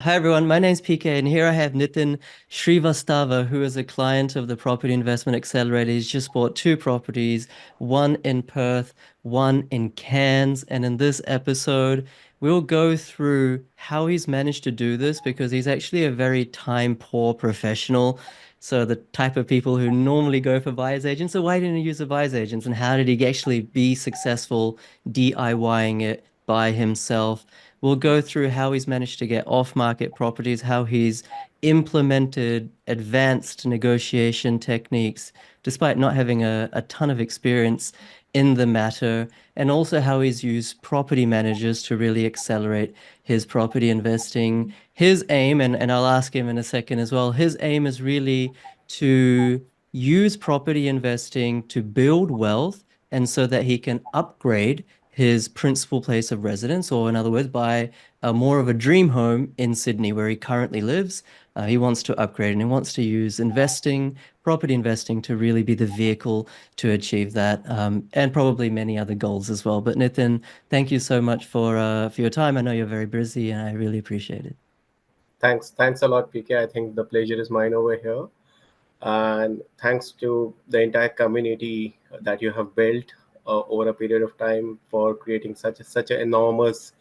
Hi everyone, my name's PK, and here I have Nitin Shrivastava, who is a client of the Property Investment Accelerator. He's just bought two properties, one in Perth, one in Cairns. And in this episode, we'll go through how he's managed to do this because he's actually a very time-poor professional. So the type of people who normally go for buyer's agents. So why didn't he use a buyer's agents, and how did he actually be successful DIYing it by himself? We'll go through how he's managed to get off-market properties, how he's implemented advanced negotiation techniques despite not having a ton of experience in the matter, and also how he's used property managers to really accelerate his property investing. His aim, and I'll ask him in a second as well, his aim is really to use property investing to build wealth and so that he can upgrade his principal place of residence, or in other words, buy more of a dream home in Sydney where he currently lives. He wants to upgrade and he wants to use investing, property investing, to really be the vehicle to achieve that, and probably many other goals as well. But Nitin, thank you so much for your time. I know you're very busy, and I really appreciate it. Thanks a lot, PK. I think the pleasure is mine over here. And thanks to the entire community that you have built over a period of time for creating such an enormous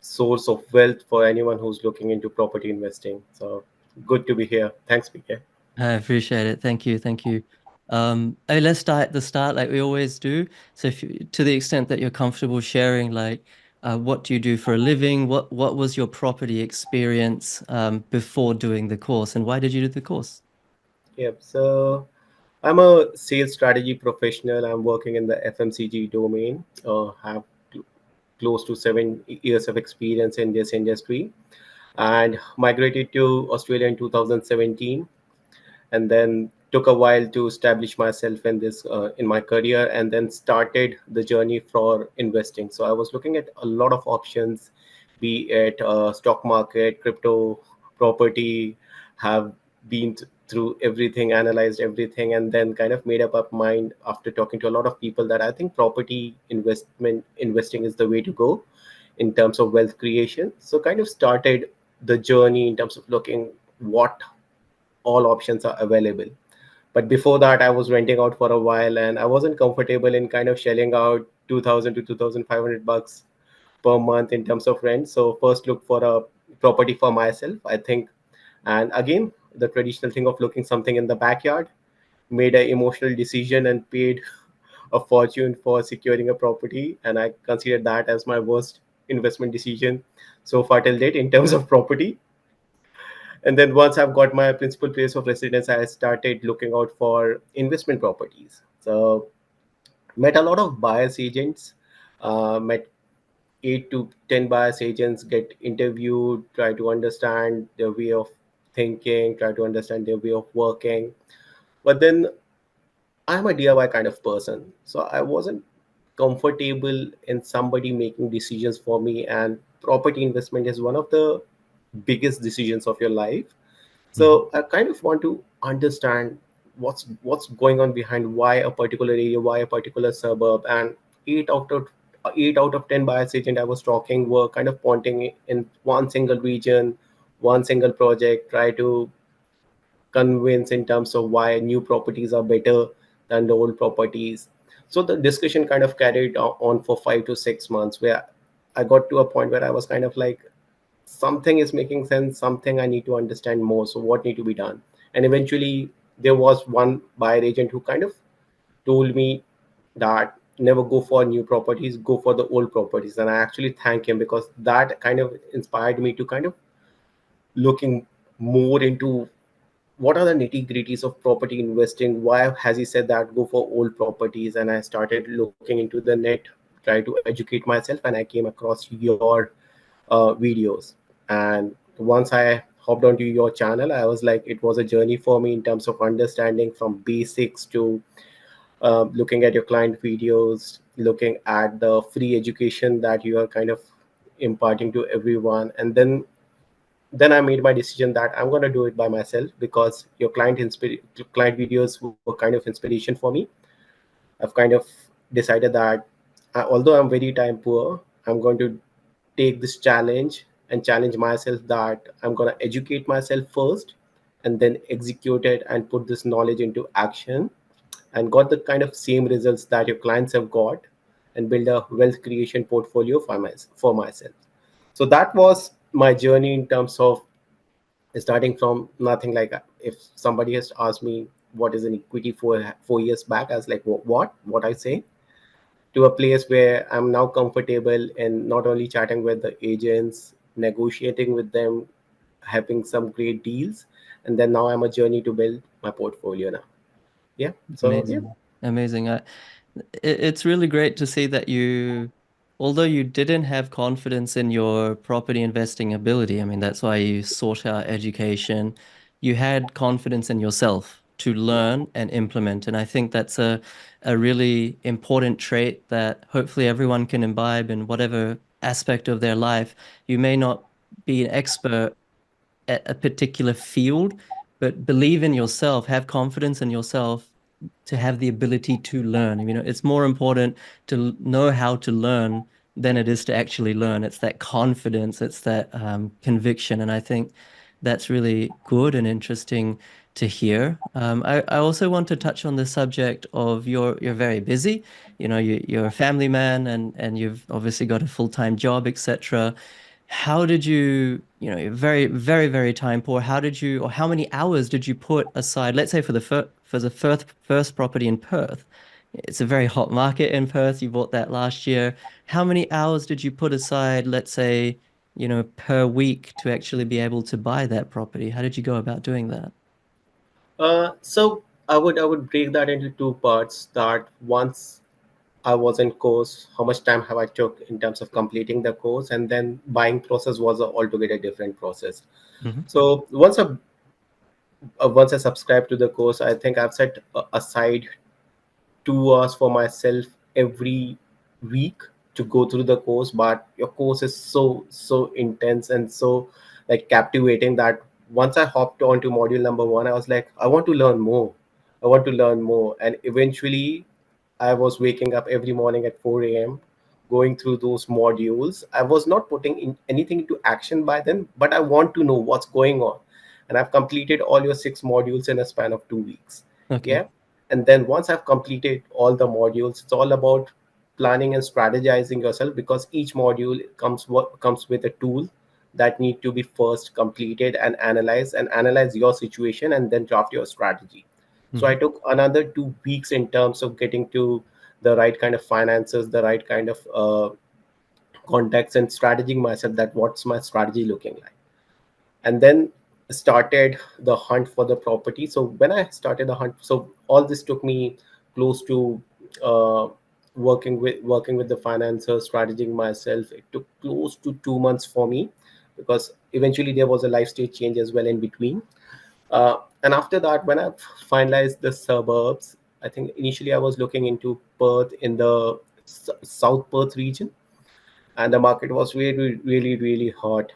source of wealth for anyone who's looking into property investing. So good to be here. Thanks, PK. I appreciate it. Thank you. Thank you. Let's start at the start like we always do. So if you, to the extent that you're comfortable sharing, like, what do you do for a living? What was your property experience before doing the course, and why did you do the course? Yep. So I'm a sales strategy professional. I'm working in the FMCG domain. Have close to 7 years of experience in this industry, and migrated to Australia in 2017, and then took a while to establish myself in this in my career, and then started the journey for investing. So I was looking at a lot of options, be it stock market, crypto, property. Have been through everything, analyzed everything, and then kind of made up mind after talking to a lot of people that I think property investing is the way to go in terms of wealth creation. So kind of started the journey in terms of looking what all options are available. But before that, I was renting out for a while, and I wasn't comfortable in kind of shelling out 2,000 to 2,500 bucks per month in terms of rent. So first look for a property for myself, I think. And again, the traditional thing of looking something in the backyard, made an emotional decision and paid a fortune for securing a property. And I consider that as my worst investment decision so far till date in terms of property. And then once I've got my principal place of residence, I started looking out for investment properties. So met a lot of buyers agents, met 8 to 10 buyers agents, get interviewed, try to understand their way of thinking, try to understand their way of working. But then I'm a DIY kind of person, so I wasn't comfortable in somebody making decisions for me. And property investment is one of the biggest decisions of your life. Mhm. So I kind of want to understand what's going on behind why a particular area, why a particular suburb. And eight out of 8 out of 10 buyers agent I was talking were kind of pointing in one single region, one single project, try to convince in terms of why new properties are better than the old properties. So the discussion kind of carried on for 5 to 6 months, where I got to a point where I was kind of like, something is making sense, something I need to understand more, so what need to be done. And eventually there was one buyer agent who kind of told me that never go for new properties, go for the old properties. And I actually thank him, because that kind of inspired me to kind of looking more into what are the nitty gritties of property investing. Why has he said that go for old properties? And I started looking into the net, try to educate myself, and I came across your videos. And once I hopped onto your channel, I was like, it was a journey for me in terms of understanding from basics to looking at your client videos, looking at the free education that you are kind of imparting to everyone. And then I made my decision that I'm going to do it by myself, because your client videos were kind of inspiration for me. I've kind of decided that although I'm very time poor, I'm going to take this challenge and challenge myself that I'm going to educate myself first and then execute it and put this knowledge into action, and got the kind of same results that your clients have got, and build a wealth creation portfolio for myself. So that was my journey in terms of starting from nothing. Like, if somebody has asked me what is an equity 4 years back, I was like, what I say, to a place where I'm now comfortable in not only chatting with the agents, negotiating with them, having some great deals, and then now I'm a journey to build my portfolio now. Yeah. So yeah. Amazing. Amazing. It's really great to see that you, although you didn't have confidence in your property investing ability, I mean, that's why you sought out education, you had confidence in yourself to learn and implement. And I think that's a really important trait that hopefully everyone can imbibe in whatever aspect of their life. You may not be an expert at a particular field, but believe in yourself, have confidence in yourself to have the ability to learn. You know, it's more important to know how to learn than it is to actually learn. It's that confidence, it's that conviction. And I think that's really good and interesting to hear. I also want to touch on the subject of you're very busy. You know, you're a family man and you've obviously got a full-time job, etc. How did you, you know, you're very, very, very time poor. How did you, or how many hours did you put aside, let's say for the first property in Perth? It's a very hot market in Perth. You bought that last year. How many hours did you put aside, let's say, you know, per week to actually be able to buy that property? How did you go about doing that? So I would break that into two parts. That once I was in course, how much time have I took in terms of completing the course, and then buying process was a altogether different process. Hmm. So once I subscribed to the course, I think I've set aside 2 hours for myself every week to go through the course. But your course is so intense and so like captivating that once I hopped onto module number one, I was like, I want to learn more. I want to learn more. And eventually I was waking up every morning at 4 a.m., going through those modules. I was not putting in anything into action by then, but I want to know what's going on. And I've completed all your 6 modules in a span of 2 weeks. Okay. Yeah. And then once I've completed all the modules, it's all about planning and strategizing yourself, because each module comes with a tool that need to be first completed and analyze your situation and then draft your strategy. So I Hmm. took another 2 weeks in terms of getting to the right kind of finances, the right kind of context, and strategizing myself that what's my strategy looking like. And then started the hunt for the property. So when I started the hunt, so all this took me close to uh, working with the financiers, strategizing myself. It took close to 2 months for me, because eventually there was a life stage change as well in between. And after that, when I finalized the suburbs, I think initially I was looking into Perth in the South Perth region, and the market was really, really, really hot.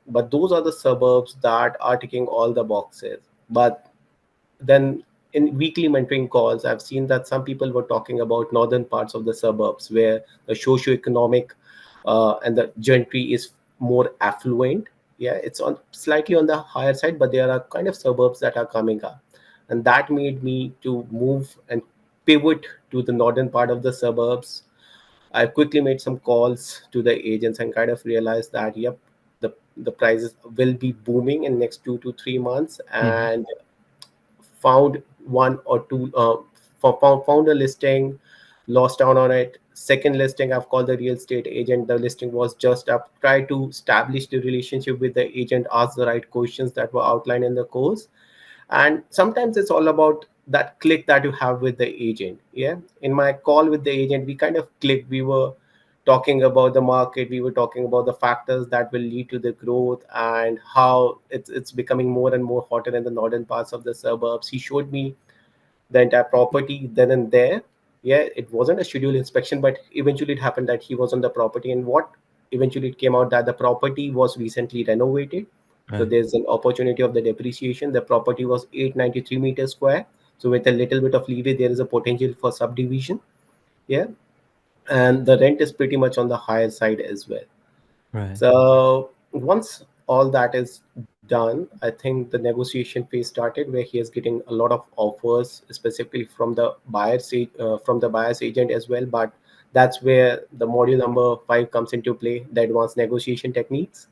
But those are the suburbs that are ticking all the boxes. But then in weekly mentoring calls, I've seen that some people were talking about northern parts of the suburbs where the socioeconomic and the gentry is more affluent. Yeah, it's on slightly on the higher side, but there are kind of suburbs that are coming up, and that made me to move and pivot to the northern part of the suburbs. I quickly made some calls to the agents and kind of realized that yep, the prices will be booming in next 2 to 3 months, Hmm. and found one or two found a listing, lost down on it. Second listing, I've called the real estate agent. The listing was just up. Try to establish the relationship with the agent, ask the right questions that were outlined in the course. And sometimes it's all about that click that you have with the agent. Yeah, in my call with the agent, we kind of clicked. We were talking about the market, we were talking about the factors that will lead to the growth and how it's becoming more and more hotter in the northern parts of the suburbs. He showed me the entire property then and there. Yeah, it wasn't a scheduled inspection, but eventually it happened that he was on the property. And what eventually it came out that the property was recently renovated. So Right. there's an opportunity of the depreciation. The property was 893 meters square. So with a little bit of leeway, there is a potential for subdivision. Yeah. And the rent is pretty much on the higher side as well. Right. So once all that is done, I think the negotiation phase started where he is getting a lot of offers, specifically from the from the buyer's agent as well. But that's where the module number 5 comes into play, the advanced negotiation techniques.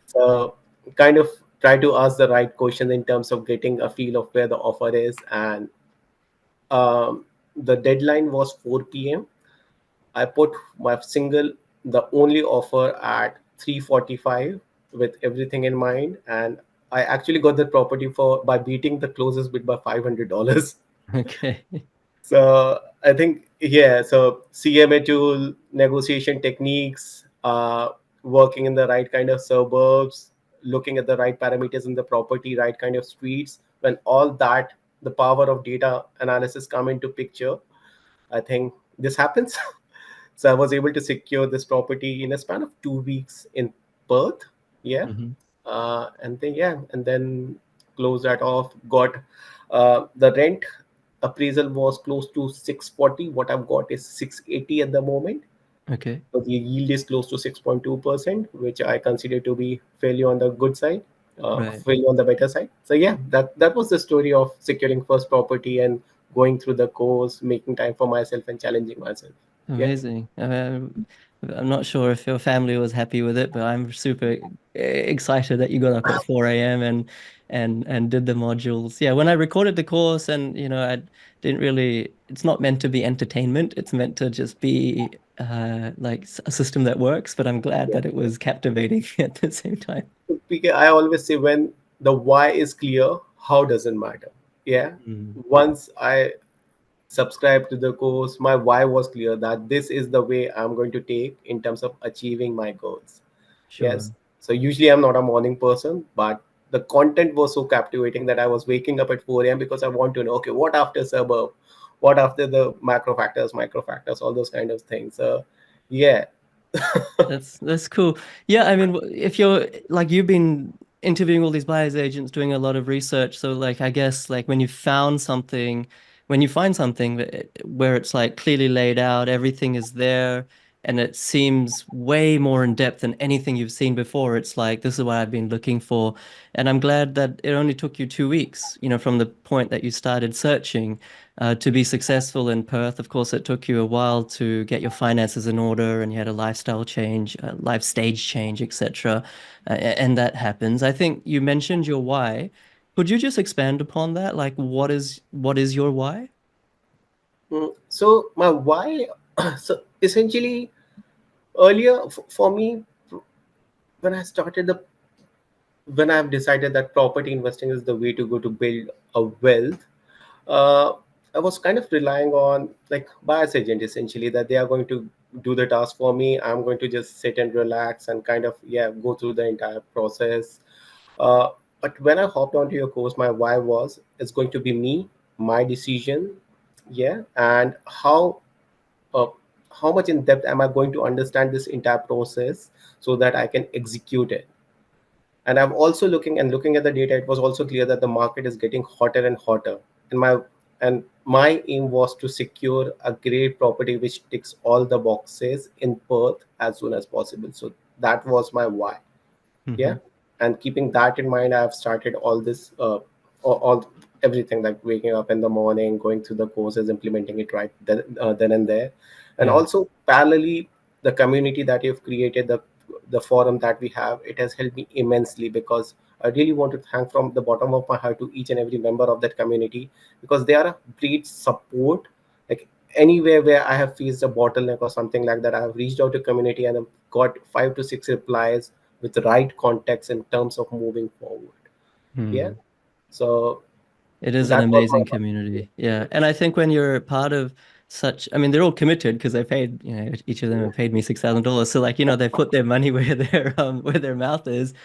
So kind of try to ask the right question in terms of getting a feel of where the offer is. And the deadline was 4 p.m. I put my single, the only offer at 3:45 with everything in mind, and I actually got the property for by beating the closest bid by $500. Okay. So I think, yeah, so CMA tool, negotiation techniques, working in the right kind of suburbs, looking at the right parameters in the property, right kind of streets. When all that, the power of data analysis come into picture, I think this happens. So I was able to secure this property in a span of 2 weeks in Perth. Yeah. Hmm. And then closed that off. Got the rent appraisal was close to 640. What I've got is 680 at the moment. Okay. So the yield is close to 6.2%, which I consider to be fairly on the good side, Right. fairly on the better side. So yeah, that was the story of securing first property and going through the course, making time for myself and challenging myself. Yeah. Amazing. I'm not sure if your family was happy with it, but I'm super excited that you got up at 4 a.m. and did the modules. Yeah, when I recorded the course and I didn't really it's not meant to be entertainment. It's meant to just be like a system that works, but I'm glad Yeah. that it was captivating at the same time. Because I always say when the why is clear, how doesn't matter. Yeah. Mm, Once I subscribed to the course, my why was clear that this is the way I'm going to take in terms of achieving my goals. sure. Yes. So usually I'm not a morning person, but the content was so captivating that I was waking up at 4 a.m. because I want to know, okay, what after suburb? What after the macro factors, micro factors, all those kind of things. So yeah. That's cool. Yeah, I mean, if you're like you've been interviewing all these buyers agents, doing a lot of research, so like I guess like when you find something where it's like clearly laid out, everything is there, and it seems way more in depth than anything you've seen before, it's like this is what I've been looking for. And I'm glad that it only took you 2 weeks, from the point that you started searching to be successful in Perth. Of course, it took you a while to get your finances in order and you had a lifestyle change, a life stage change, etc. And that happens. I think you mentioned your why. Could you just expand upon that? Like, what is your why? So my why, so essentially earlier for me, when I started the when I've decided that property investing is the way to go to build a wealth, uh, I was kind of relying on like buyer's agent essentially that they are going to do the task for me. I'm going to just sit and relax and kind of go through the entire process. Uh, but when I hopped onto your course, my why was it's going to be me, my decision, and uh, how much in depth am I going to understand this entire process so that I can execute it. And I'm also looking at the data. It was also clear that the market is getting hotter and hotter. And my aim was to secure a great property which ticks all the boxes in Perth as soon as possible. So that was my why. Hmm. Yeah. And keeping that in mind, I've started all this all everything, like waking up in the morning, going through the courses, implementing it right then and there. And Yeah. also parallelly, the community that you've created, the forum that we have, it has helped me immensely, because I really want to thank from the bottom of my heart to each and every member of that community, because they are a great support. Like anywhere where I have faced a bottleneck or something like that, I have reached out to community and I've got 5 to 6 replies with the right context in terms of moving forward. Yeah. Hmm. So It is an that was amazing my community. Yeah. And I think when you're part of such, I mean, they're all committed because they paid, each of them have paid me $6,000. So like, they put their money where their mouth is.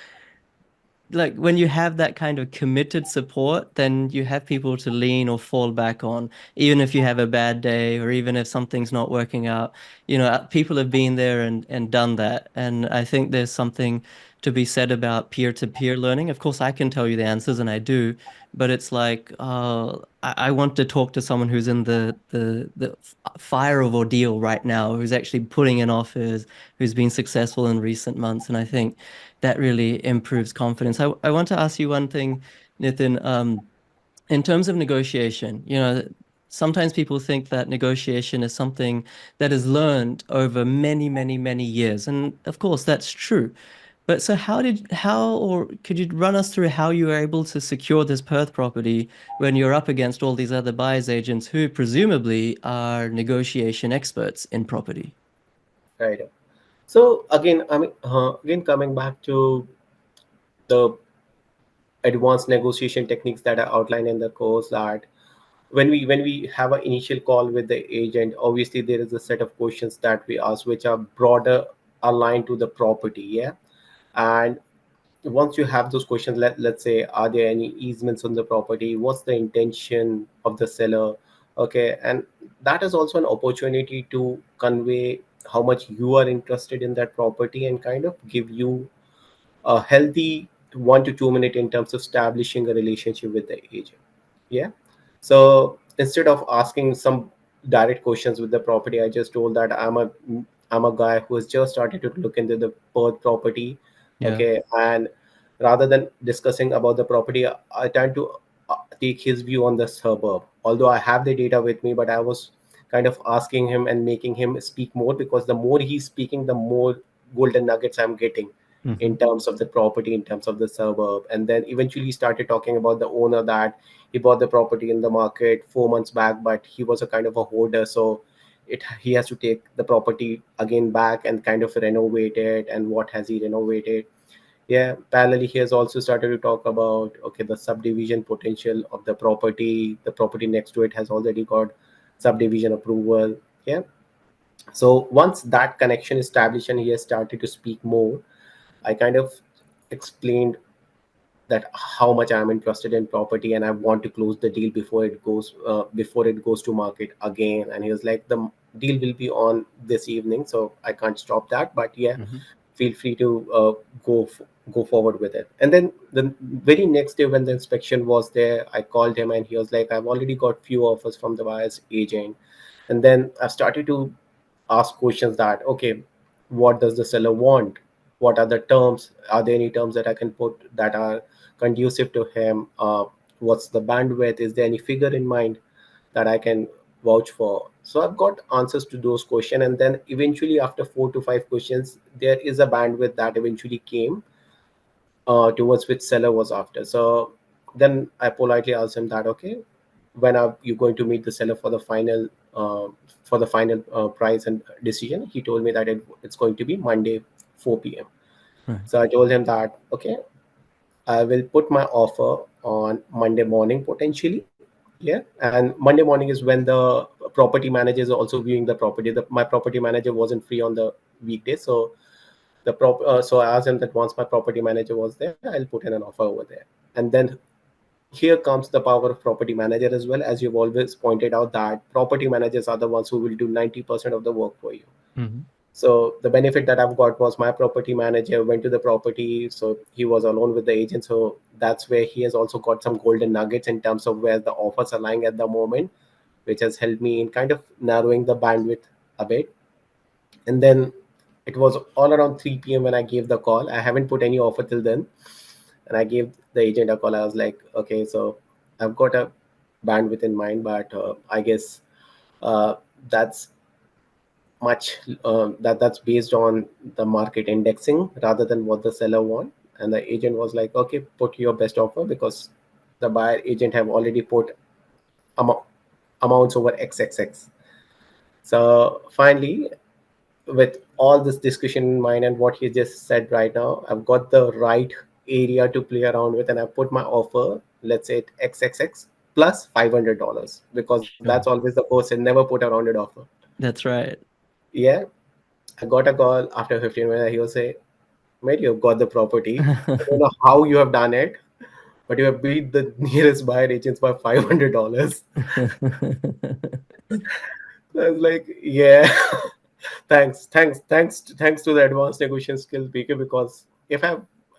Like when you have that kind of committed support, then you have people to lean or fall back on, even if you have a bad day or even if something's not working out. People have been there and done that. And I think there's something to be said about peer-to-peer learning. Of course, I can tell you the answers, and I do, but it's like I want to talk to someone who's in the fire of ordeal right now, who's actually putting in offers, who's been successful in recent months, and I think that really improves confidence. I want to ask you one thing, Nitin. In terms of negotiation, sometimes people think that negotiation is something that is learned over many, many, many years. And of course, that's true. But so or could you run us through how you were able to secure this Perth property when you're up against all these other buyers agents who presumably are negotiation experts in property? Right. So again, again coming back to the advanced negotiation techniques that are outlined in the course, that when we have an initial call with the agent, obviously there is a set of questions that we ask which are broader, aligned to the property. Yeah. And once you have those questions, let's say, are there any easements on the property, what's the intention of the seller? Okay. And that is also an opportunity to convey how much you are interested in that property and kind of give you a healthy 1 to 2 minute in terms of establishing a relationship with the agent. Yeah. So instead of asking some direct questions with the property, I just told that I'm a guy who has just started to look into the Perth property. Yeah. Okay. And rather than discussing about the property, I tend to take his view on the suburb. Although I have the data with me, but I was kind of asking him and making him speak more, because the more he's speaking, the more golden nuggets I'm getting Hmm. in terms of the property, in terms of the suburb. And then eventually started talking about the owner, that he bought the property in the market 4 months back, but he was a kind of a hoarder. So he has to take the property again back and kind of renovate it. And what has he renovated? Yeah. Parallelly, he has also started to talk about, okay, the subdivision potential of the property. The property next to it has already got subdivision approval. Yeah. So once that connection is established and he has started to speak more, I kind of explained that how much I'm interested in property and I want to close the deal before it goes to market again. And he was like, the deal will be on this evening, so I can't stop that. But yeah, Hmm. feel free to go forward with it. And then the very next day when the inspection was there, I called him and he was like, I've already got few offers from the buyer's agent. And then I started to ask questions that, okay, what does the seller want? What are the terms? Are there any terms that I can put that are conducive to him? What's the bandwidth? Is there any figure in mind that I can vouch for? So I've got answers to those questions. And then eventually, after 4 to 5 questions, there is a bandwidth that eventually came towards which seller was after. So then I politely asked him that, okay, when are you going to meet the seller uh, for the final price and decision? He told me that it's going to be Monday 4 p.m. Right. So I told him that, okay, I will put my offer on Monday morning potentially. Yeah. And Monday morning is when the property manager is also viewing the property. My property manager wasn't free on the weekday. So so I asked him that once my property manager was there, I'll put in an offer over there. And then here comes the power of property manager as well. As you've always pointed out, that property managers are the ones who will do 90% of the work for you. Hmm. So the benefit that I've got was my property manager went to the property, so he was alone with the agent. So that's where he has also got some golden nuggets in terms of where the offers are lying at the moment, which has helped me in kind of narrowing the bandwidth a bit. And then it was all around 3 p.m. when I gave the call. I haven't put any offer till then. And I gave the agent a call. I was like, okay, so I've got a bandwidth in mind, but I guess uh, that's that's based on the market indexing rather than what the seller want. And the agent was like, okay, put your best offer, because the buyer agent have already put amo- amounts over XXX. So finally, with all this discussion in mind and what he just said right now, I've got the right area to play around with, and I put my offer, let's say, at XXX plus $500, because that's Sure. always the person, never put a rounded offer. That's right. Yeah. I got a call after 15 minutes. He will say, mate, you've got the property. I don't know how you have done it, but you have beat the nearest buyer agents by $500. I was like, yeah, thanks to the advanced negotiation skills, BK, because if I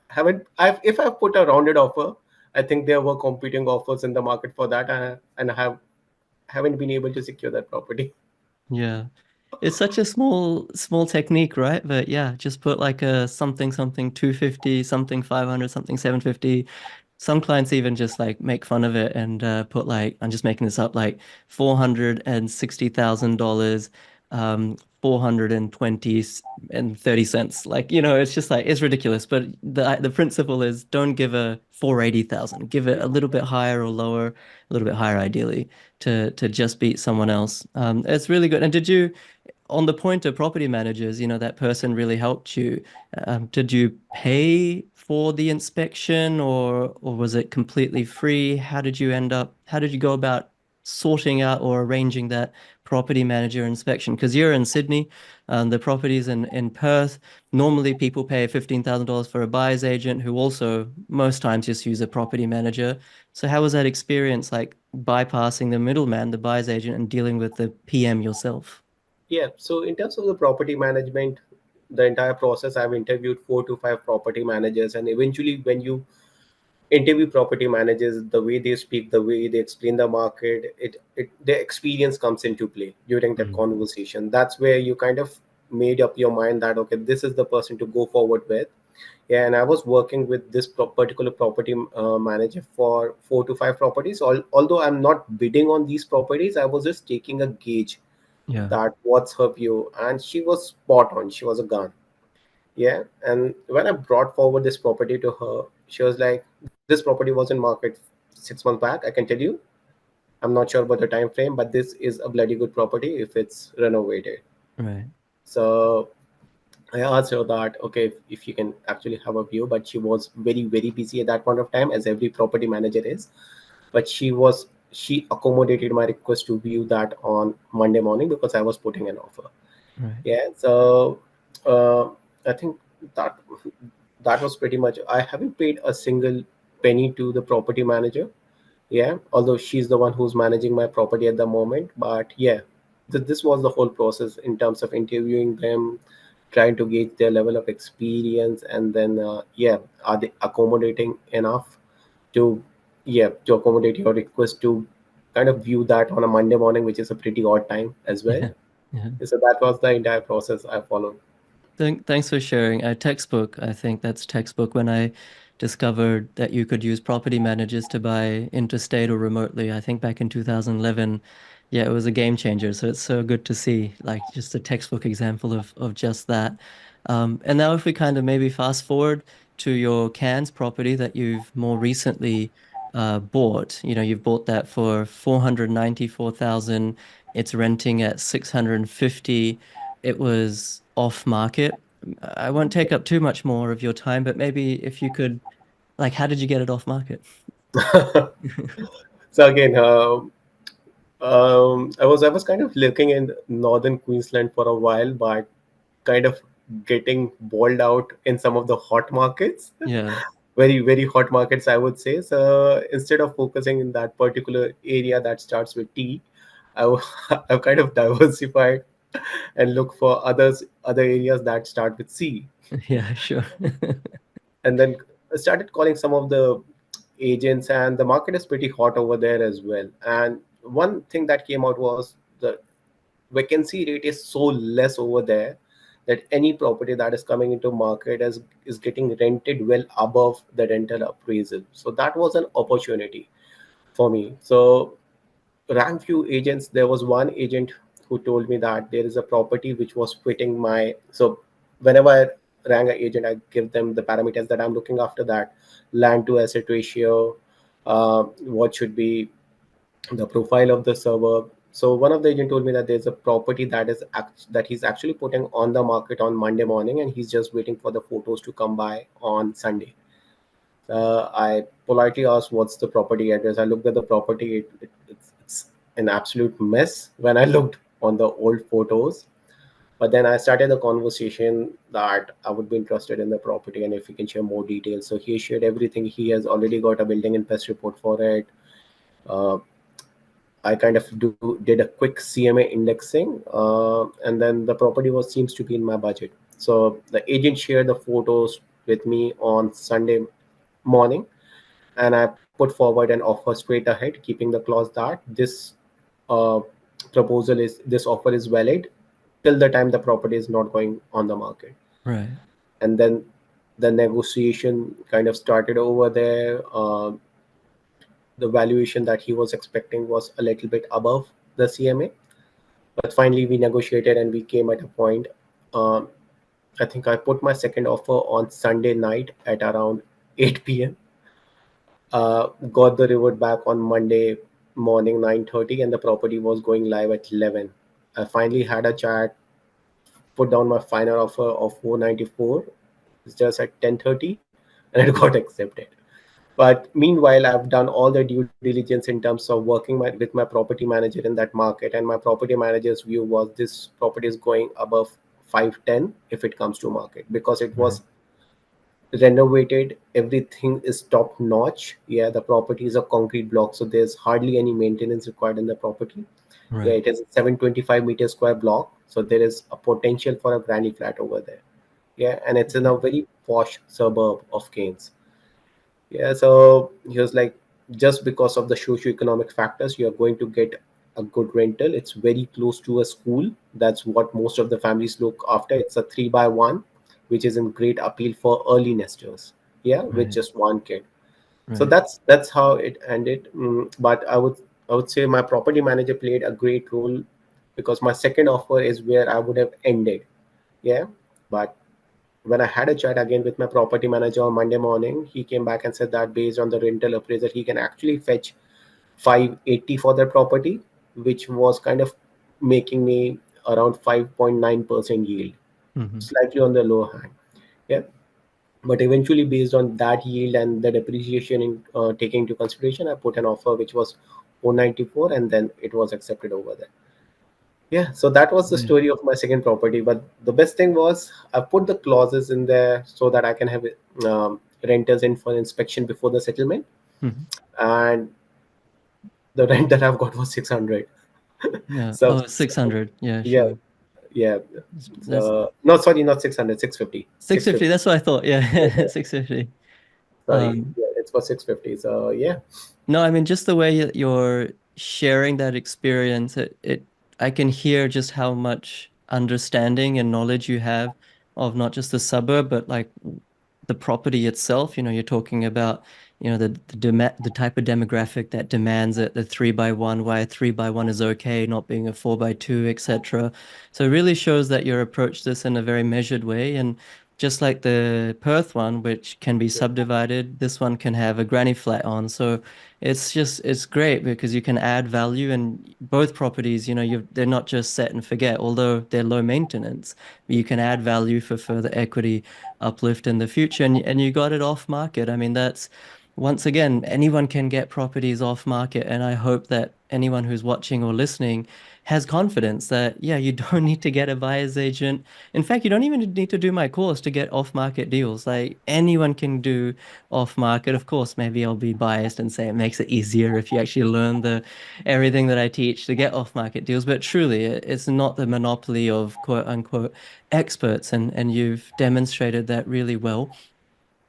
haven't if I've put a rounded offer, I think there were competing offers in the market for that, and I haven't been able to secure that property. Yeah. It's such a small technique, right? But yeah, just put like a something 250, something 500, something 750. Some clients even just like make fun of it and put like, I'm just making this up, like $460,000, 420 and 30 cents. Like, it's just like it's ridiculous. But the principle is don't give a 480,000. Give it a little bit higher or lower, a little bit higher ideally to just beat someone else. It's really good. And on the point of property managers, that person really helped you. Did you pay for the inspection or was it completely free? How did you go about sorting out or arranging that property manager inspection? Because you're in Sydney, the properties in Perth, normally people pay $15,000 for a buyer's agent who also most times just use a property manager. So how was that experience like bypassing the middleman, the buyer's agent, and dealing with the PM yourself? Yeah. So in terms of the property management, the entire process, I've interviewed 4 to 5 property managers, and eventually, when you interview property managers, the way they speak, the way they explain the market, their experience comes into play during that Mm. conversation. That's where you kind of made up your mind that okay, this is the person to go forward with. Yeah, and I was working with this particular property manager for 4 to 5 properties. Although I'm not bidding on these properties, I was just taking a gauge Yeah. that what's her view, and she was spot on. She was a gun. Yeah, and when I brought forward this property to her, she was like, "This property was in market 6 months back. I can tell you. I'm not sure about the time frame, but this is a bloody good property if it's renovated." Right. So I asked her that, okay, if you can actually have a view, but she was very, very busy at that point of time, as every property manager is. But she accommodated my request to view that on Monday morning because I was putting an offer. Right. Yeah, so uh, I think that that was pretty much. I haven't paid a single penny to the property manager. Yeah, although she's the one who's managing my property at the moment. But yeah, this was the whole process in terms of interviewing them, trying to gauge their level of experience, and then yeah, are they accommodating enough to to accommodate your request to kind of view that on a Monday morning, which is a pretty odd time as well. Yeah. Yeah. So that was the entire process I followed. Thanks for sharing. Textbook, I think that's textbook when I discovered that you could use property managers to buy interstate or remotely. I think back in 2011. Yeah, it was a game changer. So it's so good to see like just a textbook example of just that. And now if we kind of maybe fast forward to your Cairns property that you've more recently bought, you've bought that for 494,000. It's renting at 650. It was off market. I won't take up too much more of your time, but maybe if you could, like, how did you get it off market? So again, I was kind of looking in northern Queensland for a while, but kind of getting balled out in some of the hot markets, Yeah. very very hot markets, I would say. So instead of focusing in that particular area that starts with T, I've kind of diversified and look for other areas that start with C, Yeah, sure. and then I started calling some of the agents, and the market is pretty hot over there as well. And one thing that came out was the vacancy rate is so less over there that any property that is coming into market is getting rented well above the rental appraisal. So that was an opportunity for me. So rang few agents. There was one agent who told me that there is a property which was fitting my. So whenever I rang an agent, I give them the parameters that I'm looking after, that land to asset ratio, what should be the profile of the server. So one of the agent told me that there's a property that he's actually putting on the market on Monday morning, and he's just waiting for the photos to come by on Sunday. I politely asked, "What's the property address?" I looked at the property. It's an absolute mess when I looked on the old photos. But then I started the conversation that I would be interested in the property and if he can share more details. So he shared everything. He has already got a building and pest report for it. Uh, I kind of did a quick CMA indexing, and then the property was seems to be in my budget. So the agent shared the photos, with me on Sunday morning, and I put forward an offer straight ahead, keeping the clause that uh, this offer is valid till the time the property is not going on the market. Right. And then the negotiation kind of started over there. The valuation that he was expecting was a little bit above the CMA, but finally we negotiated and we came at a point. Um, I think I put my second offer on Sunday night at around 8 p.m. Got the reward back on Monday morning 9:30, and the property was going live at 11. I finally had a chat, put down my final offer of 494. It's just at 10:30, and it got accepted. But meanwhile, I've done all the due diligence in terms of working with my property manager in that market, and my property manager's view was this property is going above 510 if it comes to market, because it Right. was renovated, everything is top notch. Yeah, the property is a concrete block, so there's hardly any maintenance required in the property. Yeah, Right. it is a 725-meter square block, so there is a potential for a granny flat over there. Yeah, and it's in a very posh suburb of Cairns. Yeah, so he was like, just because of the socio-economic factors, you're going to get a good rental. It's very close to a school. That's what most of the families look after. It's a 3 by 1, which is in great appeal for early nesters. Yeah, with Right. just one kid. So Right. that's how it ended. But I would say my property manager played a great role, because my second offer is where I would have ended. Yeah, but when I had a chat again with my property manager on Monday morning, he came back and said that based on the rental appraisal, he can actually fetch 580 for their property, which was kind of making me around 5.9% yield, Hmm. slightly on the low hand. Yeah. But eventually, based on that yield and the depreciation in taking into consideration, I put an offer which was 494, and then it was accepted over there. Yeah, so that was the Yeah. story of my second property. But the best thing was I put the clauses in there so that I can have renters in for inspection before the settlement. Hmm. And the rent that I've got was 600. Yeah. So, Oh, 600. Yeah, yeah, sure. yeah. That's So, no, sorry, not 600, 650. 650. 650. That's what I thought. Yeah, Yeah, yeah. 650. Sorry, yeah, it's for 650. So, yeah. No, I mean just the way that you're sharing that experience, I can hear just how much understanding and knowledge you have of not just the suburb, but like the property itself. You're talking about, the type of demographic that demands it, the 3 by 1, why a 3 by 1 is okay, not being a 4 by 2, etc. So it really shows that you approach this in a very measured way. And just like the Perth one, which can be subdivided, this one can have a granny flat on. So it's great because you can add value, and both properties, they're not just set and forget, although they're low maintenance. You can add value for further equity uplift in the future, and you got it off market. I mean, that's once again, anyone can get properties off market, and I hope that anyone who's watching or listening has confidence that, yeah, you don't need to get a buyer's agent. In fact, you don't even need to do my course to get off market deals. Like anyone can do off market. Of course, maybe I'll be biased and say it makes it easier if you actually learn the everything that I teach to get off market deals. But truly, it's not the monopoly of quote unquote experts, and you've demonstrated that really well.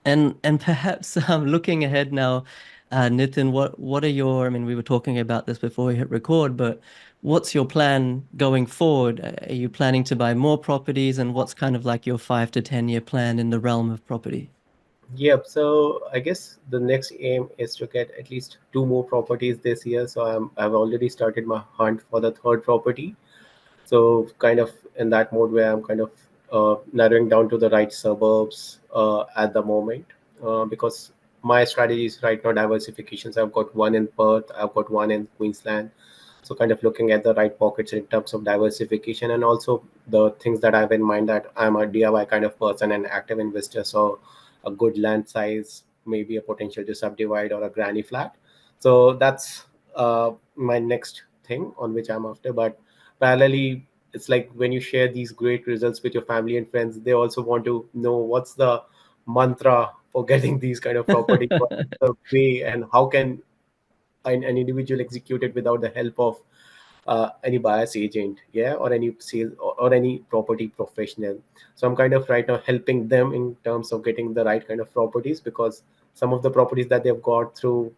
And perhaps looking ahead now, Nitin, what are your, I mean, we were talking about this before we hit record, but what's your plan going forward? Are you planning to buy more properties, and what's kind of like your 5 to 10 year plan in the realm of property? Yep. So I guess the next aim is to get at least two more properties this year. So I've already started my hunt for the third property. So kind of in that mode where I'm kind of narrowing down to the right suburbs at the moment, because my strategy is right now diversification. So I've got one in Perth, I've got one in Queensland. So kind of looking at the right pockets in terms of diversification, and also the things that I have in mind, that I'm a DIY kind of person and active investor. So a good land size, maybe a potential to subdivide or a granny flat. So that's my next thing on which I'm after. But parallelly, it's like when you share these great results with your family and friends, they also want to know what's the mantra for getting these kind of property, what's the way, and how can an individual execute it without the help of any buyer's agent, yeah, or any sales or any property professional. So I'm kind of right now helping them in terms of getting the right kind of properties, because some of the properties that they've got through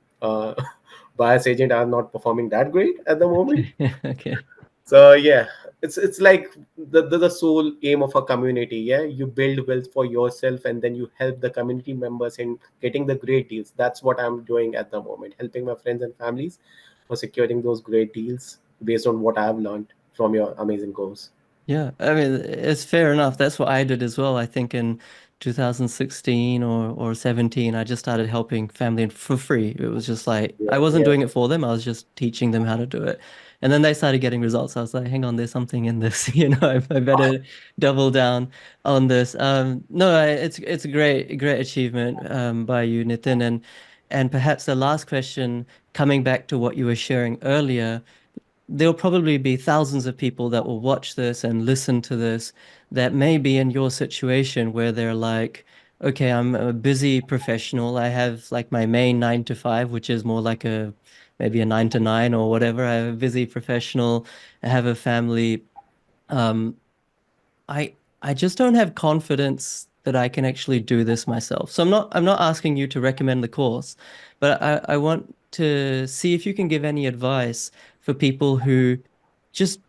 buyer's agent are not performing that great at the moment. Okay. So yeah, it's like the sole aim of a community. Yeah, you build wealth for yourself, and then you help the community members in getting the great deals. That's what I'm doing at the moment, helping my friends and families for securing those great deals based on what I've learned from your amazing course. Yeah, I mean, it's fair enough. That's what I did as well. I think in 2016 or 17, I just started helping family for free. It was just like Yeah, I wasn't yeah. doing it for them. I was just teaching them how to do it. And then they started getting results. I was like, hang on, there's something in this. I better double down on this. No, it's a great achievement by you, Nitin. And perhaps the last question, coming back to what you were sharing earlier, there'll probably be thousands of people that will watch this and listen to this that may be in your situation where they're like, okay, I'm a busy professional. I have like my main 9 to 5, which is more like a maybe a 9 to 9 or whatever. I have a busy professional. I have a family. Um, I just don't have confidence that I can actually do this myself. So I'm not asking you to recommend the course, but I want to see if you can give any advice for people who just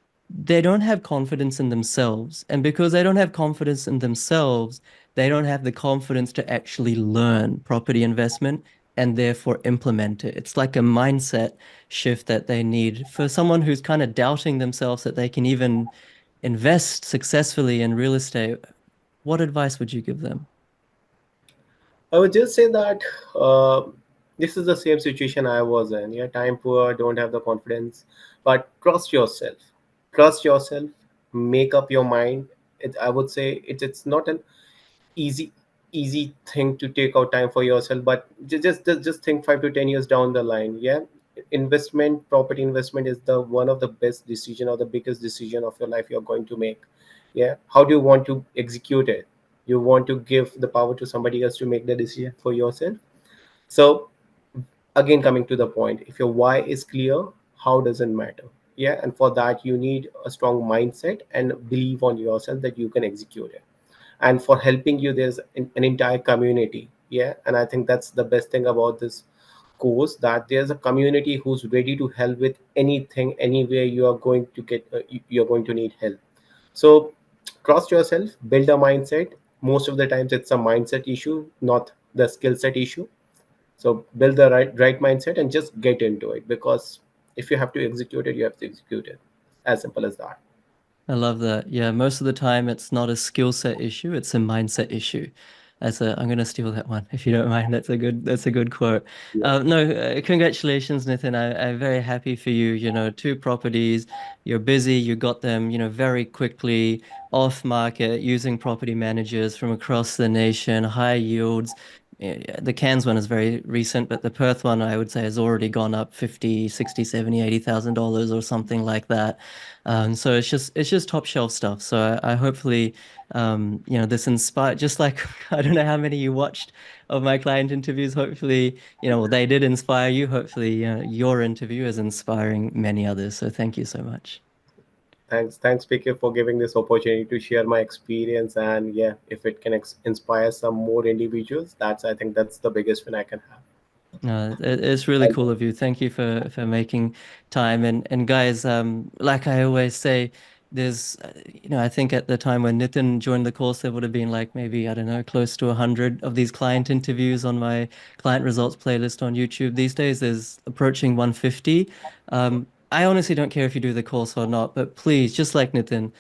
they don't have confidence in themselves. And because they don't have confidence in themselves, they don't have the confidence to actually learn property investment and therefore implement it. It's like a mindset shift that they need for someone who's kind of doubting themselves that they can even invest successfully in real estate. What advice would you give them? I would just say that uh, this is the same situation I was in. Yeah, time poor, don't have the confidence, but trust yourself. Trust yourself. Make up your mind. I would say it's not an easy easy thing to take out time for yourself, but just think 5 to 10 years down the line. Yeah, investment, property investment is the one of the best decision or the biggest decision of your life you're going to make. Yeah, how do you want to execute it? You want to give the power to somebody else to make the decision for yourself. So again, coming to the point, if your why is clear, how doesn't matter. Yeah, and for that you need a strong mindset and believe on yourself that you can execute it. And for helping you, there's an entire community. Yeah, and I think that's the best thing about this course, that there's a community who's ready to help with anything, anywhere you are going to get you're going to need help. So trust yourself, build a mindset. Most of the times it's a mindset issue, not the skill set issue. So build the right mindset and just get into it, because if you have to execute it, you have to execute it. As simple as that. I love that. Yeah, most of the time it's not a skill set issue, it's a mindset issue. I'm gonna steal that one if you don't mind. That's a good quote. Yeah. No, congratulations, Nathan. I'm very happy for you. 2 properties, you're busy, you got them, very quickly off market using property managers from across the nation, high yields. Yeah, the Cairns one is very recent, but the Perth one I would say has already gone up 50, 60, 70, $80,000 or something like that. So it's just top shelf stuff. So I hopefully this inspired just like I don't know how many you watched of my client interviews. Hopefully, well, they did inspire you. Hopefully, your interview is inspiring many others. So thank you so much. Thanks, PK, for giving this opportunity to share my experience. And yeah, if it can inspire some more individuals, I think that's the biggest win I can have. No, it's really Thank cool you. of you. Thank you for making time. And guys, like I always say, there's I think at the time when Nitin joined the course, there would have been like maybe, I don't know, close to 100 of these client interviews on my client results playlist on YouTube. These days, there's approaching 150. I honestly don't care if you do the course or not, but please, just like Nitin,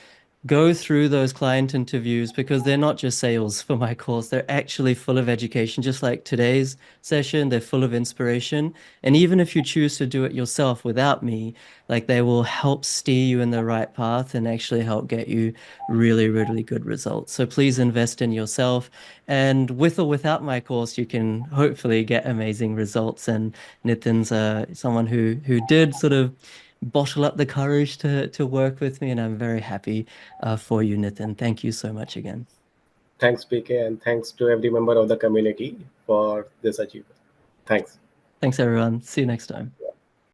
go through those client interviews because they're not just sales for my course. They're actually full of education, just like today's session. They're full of inspiration. And even if you choose to do it yourself without me, like they will help steer you in the right path and actually help get you really, really good results. So please invest in yourself. And with or without my course, you can hopefully get amazing results. And Nitin's someone who did sort of bottle up the courage to work with me, and I'm very happy for you, Nitin. Thank you so much again. Thanks, PK, and thanks to every member of the community for this achievement. Thanks. Thanks, everyone. See you next time.